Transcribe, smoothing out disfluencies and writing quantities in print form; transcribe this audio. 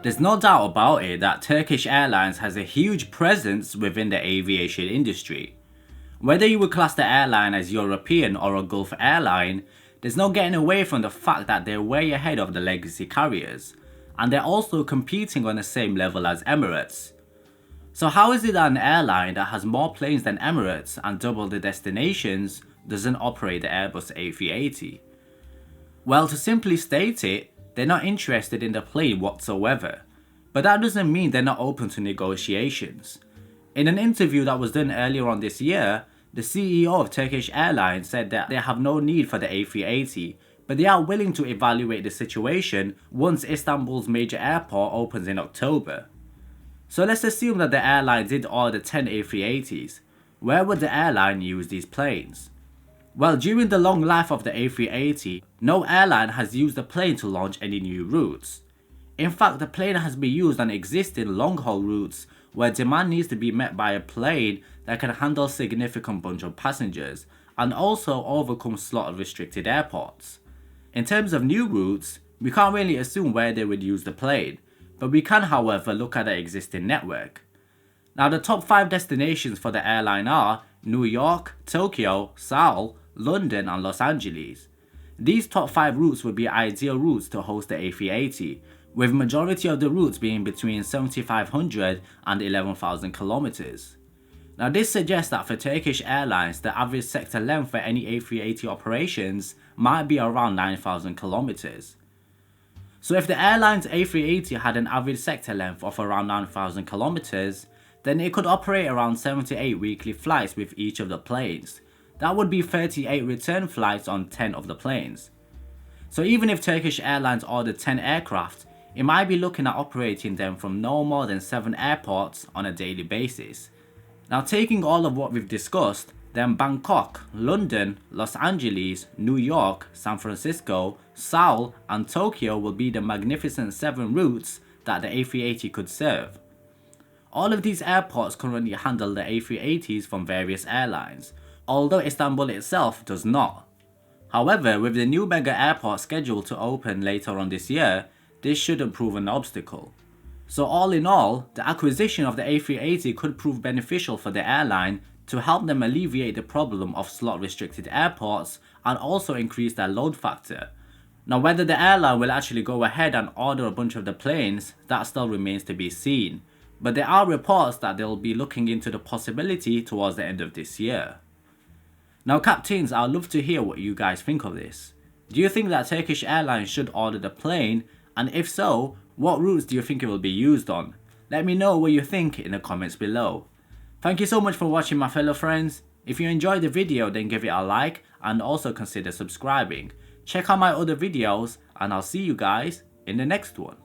There's no doubt about it that Turkish Airlines has a huge presence within the aviation industry. Whether you would class the airline as European or a Gulf airline, there's no getting away from the fact that they're way ahead of the legacy carriers, and they're also competing on the same level as Emirates. So how is it that an airline that has more planes than Emirates and double the destinations doesn't operate the Airbus A380? Well, to simply state it, they're not interested in the plane whatsoever, but that doesn't mean they're not open to negotiations. In an interview that was done earlier on this year, the CEO of Turkish Airlines said that they have no need for the A380, but they are willing to evaluate the situation once Istanbul's major airport opens in October. So let's assume that the airline did order 10 A380s. Where would the airline use these planes? Well, during the long life of the A380, no airline has used the plane to launch any new routes. In fact, the plane has been used on existing long-haul routes where demand needs to be met by a plane that can handle a significant bunch of passengers and also overcome slot-restricted airports. In terms of new routes, we can't really assume where they would use the plane, but we can, however, look at the existing network. Now, the top 5 destinations for the airline are New York, Tokyo, Seoul, London and Los Angeles. These top 5 routes would be ideal routes to host the A380, with majority of the routes being between 7,500 and 11,000 kilometers. Now this suggests that for Turkish Airlines, the average sector length for any A380 operations might be around 9,000 kilometers. So if the airline's A380 had an average sector length of around 9,000 kilometers, then it could operate around 78 weekly flights with each of the planes. That would be 38 return flights on 10 of the planes. So even if Turkish Airlines ordered 10 aircraft, it might be looking at operating them from no more than 7 airports on a daily basis. Now taking all of what we've discussed, then Bangkok, London, Los Angeles, New York, San Francisco, Seoul and Tokyo will be the magnificent 7 routes that the A380 could serve. All of these airports currently handle the A380s from various airlines, although Istanbul itself does not. However, with the new mega airport scheduled to open later on this year, this shouldn't prove an obstacle. So all in all, the acquisition of the A380 could prove beneficial for the airline to help them alleviate the problem of slot restricted airports and also increase their load factor. Now whether the airline will actually go ahead and order a bunch of the planes, that still remains to be seen. But there are reports that they'll be looking into the possibility towards the end of this year. Now captains, I'd love to hear what you guys think of this. Do you think that Turkish Airlines should order the plane? And if so, what routes do you think it will be used on? Let me know what you think in the comments below. Thank you so much for watching my fellow friends. If you enjoyed the video, then give it a like and also consider subscribing. Check out my other videos and I'll see you guys in the next one.